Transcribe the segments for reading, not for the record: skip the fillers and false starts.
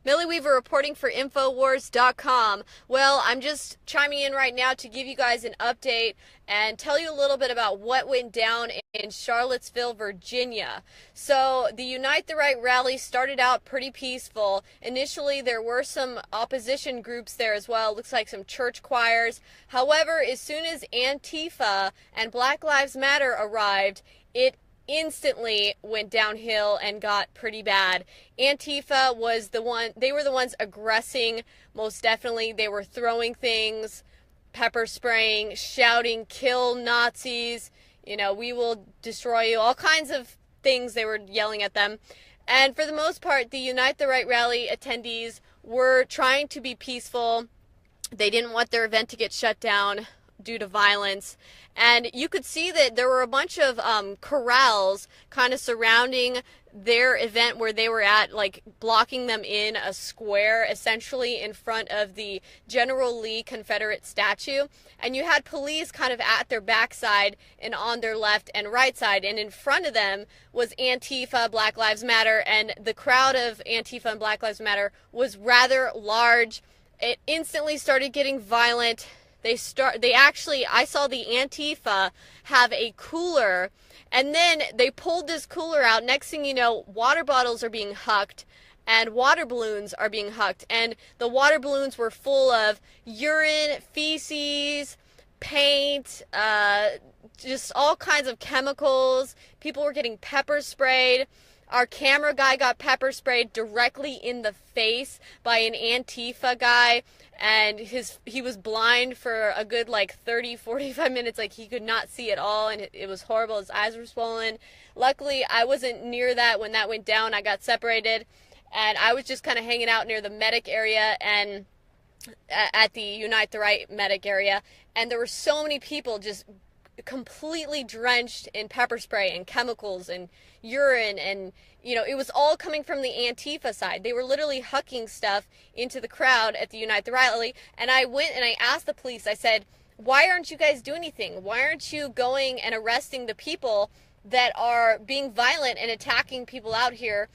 Millie Weaver reporting for Infowars.com. Well, I'm just chiming in right now to give you guys an update and tell you a little bit about what went down in Charlottesville, Virginia. So, the Unite the Right rally started out pretty peaceful. Initially, there were some opposition groups there as well. Looks like some church choirs. However, as soon as Antifa and Black Lives Matter arrived, it instantly went downhill and got pretty bad. Antifa was they were the ones aggressing, most definitely. They were throwing things, pepper spraying, shouting, kill Nazis, we will destroy you, all kinds of things they were yelling at them. And for the most part, the Unite the Right rally attendees were trying to be peaceful. They didn't want their event to get shut down due to violence. And you could see that there were a bunch of corrals kind of surrounding their event where they were at, like blocking them in a square, essentially in front of the General Lee Confederate statue. And you had police kind of at their backside and on their left and right side. And in front of them was Antifa, Black Lives Matter, and the crowd of Antifa and Black Lives Matter was rather large. It instantly started getting violent. I saw the Antifa have a cooler, and then they pulled this cooler out. Next thing you know, water bottles are being hucked, and water balloons are being hucked, and the water balloons were full of urine, feces, paint, just all kinds of chemicals. People were getting pepper sprayed. Our camera guy got pepper sprayed directly in the face by an Antifa guy, and he was blind for a good 30-45 minutes. He could not see at all, and it was horrible. His eyes were swollen. Luckily, I wasn't near that when that went down. I got separated, and I was just kind of hanging out near the medic area and at the Unite the Right medic area, and there were so many people just completely drenched in pepper spray and chemicals and urine, and it was all coming from the Antifa side. They were literally hucking stuff into the crowd at the Unite the Right rally. And I went and I asked the police, I said, why aren't you guys doing anything? Why aren't you going and arresting the people that are being violent and attacking people out here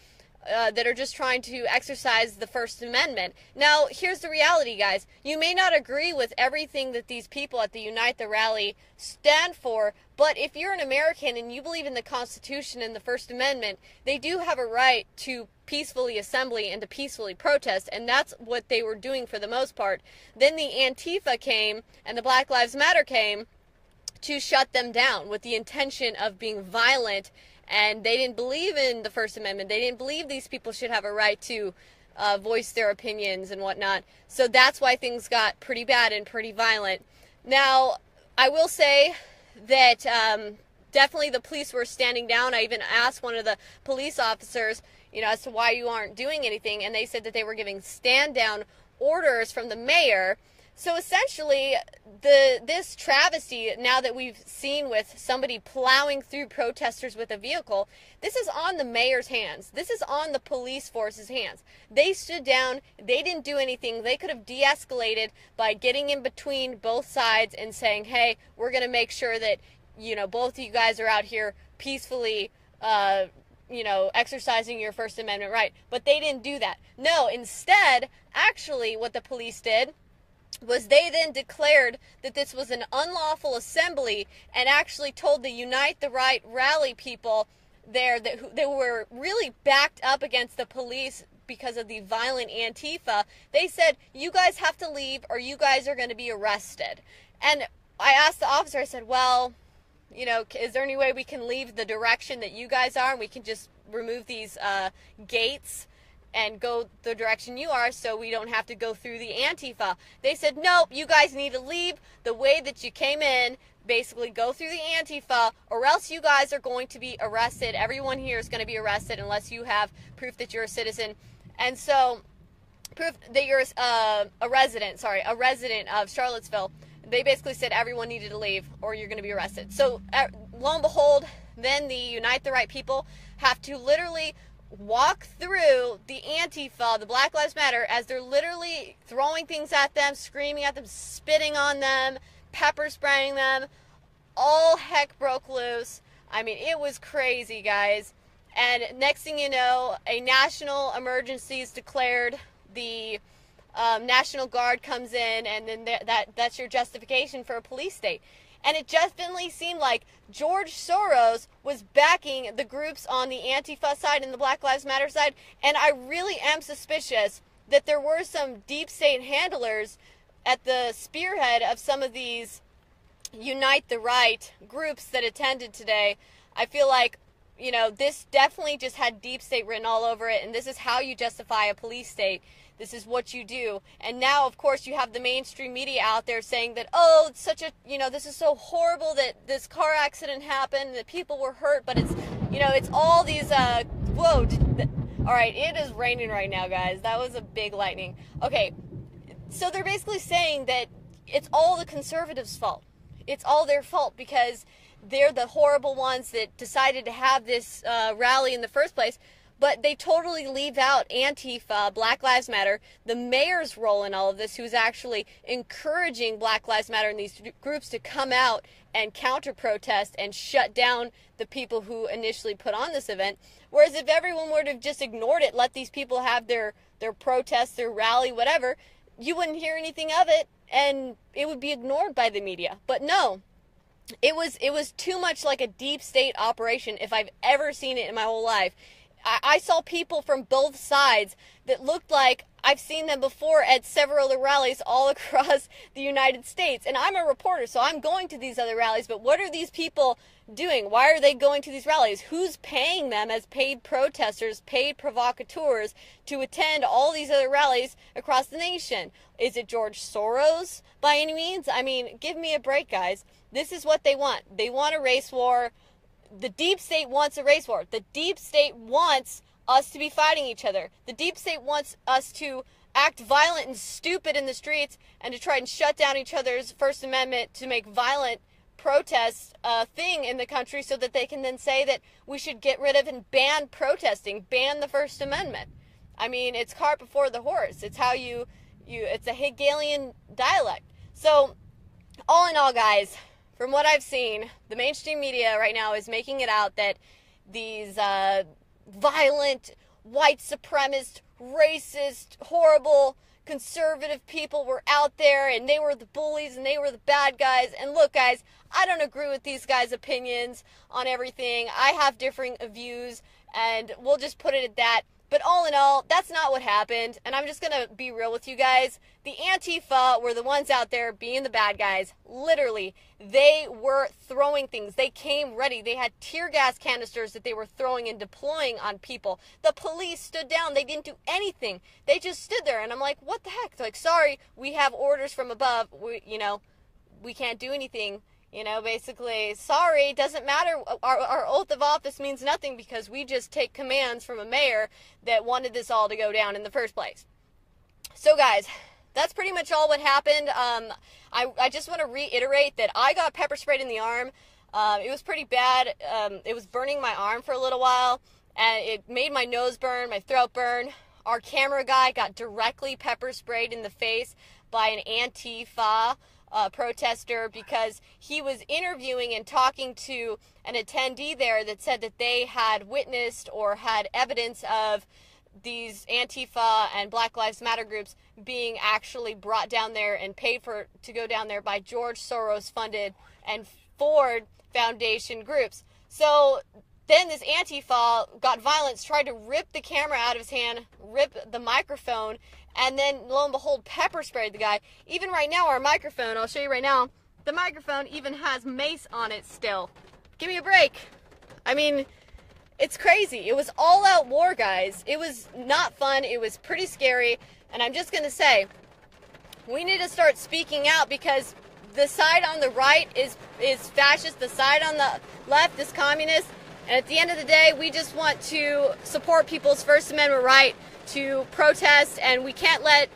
that are just trying to exercise the First Amendment? Now, here's the reality, guys. You may not agree with everything that these people at the Unite the Rally stand for, but if you're an American and you believe in the Constitution and the First Amendment, they do have a right to peacefully assembly and to peacefully protest, and that's what they were doing for the most part. Then the Antifa came and the Black Lives Matter came to shut them down with the intention of being violent. And they didn't believe in the First Amendment. They didn't believe these people should have a right to voice their opinions and whatnot. So that's why things got pretty bad and pretty violent. Now, I will say that definitely the police were standing down. I even asked one of the police officers, as to why you aren't doing anything. And they said that they were giving stand-down orders from the mayor. So essentially, this travesty, now that we've seen with somebody plowing through protesters with a vehicle, this is on the mayor's hands. This is on the police force's hands. They stood down. They didn't do anything. They could have de-escalated by getting in between both sides and saying, hey, we're going to make sure that, both of you guys are out here peacefully, exercising your First Amendment right. But they didn't do that. No, instead, actually, what the police did was they then declared that this was an unlawful assembly and actually told the Unite the Right rally people there that they were really backed up against the police because of the violent Antifa. They said, you guys have to leave or you guys are going to be arrested. And I asked the officer, I said, well, is there any way we can leave the direction that you guys are and we can just remove these gates and go the direction you are so we don't have to go through the Antifa? They said, nope, you guys need to leave the way that you came in, basically go through the Antifa, or else you guys are going to be arrested. Everyone here is going to be arrested unless you have proof that you're a citizen. And so, proof that you're a resident of Charlottesville. They basically said everyone needed to leave or you're going to be arrested. So, lo and behold, then the Unite the Right people have to literally walk through the Antifa, the Black Lives Matter, as they're literally throwing things at them, screaming at them, spitting on them, pepper spraying them. All heck broke loose. I mean, it was crazy, guys. And next thing you know, a national emergency is declared the National Guard comes in, and then that's your justification for a police state. And it definitely seemed like George Soros was backing the groups on the Antifa side and the Black Lives Matter side. And I really am suspicious that there were some deep state handlers at the spearhead of some of these Unite the Right groups that attended today. I feel like, you know, this definitely just had deep state written all over it, and this is how you justify a police state. This is what you do. And now, of course, you have the mainstream media out there saying that, oh, it's such a, you know, this is so horrible that this car accident happened, that people were hurt, but it's, you know, it's all these, whoa, all right, it is raining right now, guys. That was a big lightning. Okay, so they're basically saying that it's all the conservatives' fault. It's all their fault because they're the horrible ones that decided to have this rally in the first place. But they totally leave out Antifa, Black Lives Matter, the mayor's role in all of this, who's actually encouraging Black Lives Matter and these groups to come out and counter-protest and shut down the people who initially put on this event. Whereas if everyone would have just ignored it, let these people have their protest, their rally, whatever, you wouldn't hear anything of it, and it would be ignored by the media. But no, it was too much like a deep state operation if I've ever seen it in my whole life. I saw people from both sides that looked like I've seen them before at several other rallies all across the United States. And I'm a reporter, so I'm going to these other rallies. But what are these people doing? Why are they going to these rallies? Who's paying them as paid protesters, paid provocateurs to attend all these other rallies across the nation? Is it George Soros by any means? I mean, give me a break, guys. This is what they want. They want a race war. The deep state wants a race war. The deep state wants us to be fighting each other. The deep state wants us to act violent and stupid in the streets and to try and shut down each other's First Amendment, to make violent protests a thing in the country so that they can then say that we should get rid of and ban protesting, ban the First Amendment. I mean, it's cart before the horse. It's how it's a Hegelian dialect. So, all in all, guys, from what I've seen, the mainstream media right now is making it out that these violent, white supremacist, racist, horrible, conservative people were out there and they were the bullies and they were the bad guys. And look, guys, I don't agree with these guys' opinions on everything. I have differing views, and we'll just put it at that. But all in all, that's not what happened, and I'm just going to be real with you guys. The Antifa were the ones out there being the bad guys. Literally, they were throwing things. They came ready. They had tear gas canisters that they were throwing and deploying on people. The police stood down. They didn't do anything. They just stood there, and I'm like, what the heck? They're like, sorry, we have orders from above. We can't do anything. Basically, sorry, doesn't matter. Our oath of office means nothing because we just take commands from a mayor that wanted this all to go down in the first place. So, guys, that's pretty much all what happened. I just want to reiterate that I got pepper sprayed in the arm. It was pretty bad. It was burning my arm for a little while, and it made my nose burn, my throat burn. Our camera guy got directly pepper sprayed in the face by an Antifa protester because he was interviewing and talking to an attendee there that said that they had witnessed or had evidence of these Antifa and Black Lives Matter groups being actually brought down there and paid for to go down there by George Soros funded and Ford Foundation groups. So then this Antifa got violence, tried to rip the camera out of his hand, rip the microphone, and then, lo and behold, pepper sprayed the guy. Even right now, our microphone, I'll show you right now, the microphone even has mace on it still. Give me a break. I mean, it's crazy. It was all-out war, guys. It was not fun. It was pretty scary. And I'm just going to say, we need to start speaking out because the side on the right is fascist. The side on the left is communist. And at the end of the day, we just want to support people's First Amendment right to protest, and we can't let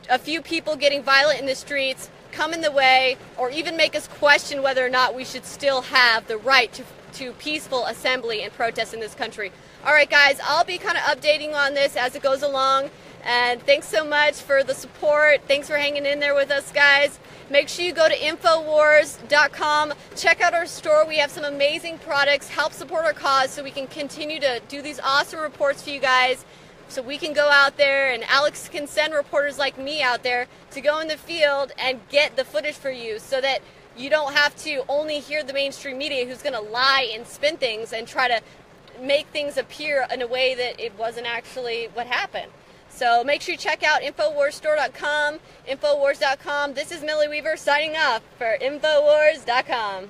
a few people getting violent in the streets come in the way or even make us question whether or not we should still have the right to peaceful assembly and protest in this country. All right, guys, I'll be kind of updating on this as it goes along, and thanks so much for the support. Thanks for hanging in there with us, guys. Make sure you go to Infowars.com. Check out our store. We have some amazing products. Help support our cause so we can continue to do these awesome reports for you guys so we can go out there, and Alex can send reporters like me out there to go in the field and get the footage for you, so that you don't have to only hear the mainstream media who's going to lie and spin things and try to make things appear in a way that it wasn't actually what happened. So make sure you check out InfoWarsStore.com, Infowars.com. This is Millie Weaver signing off for Infowars.com.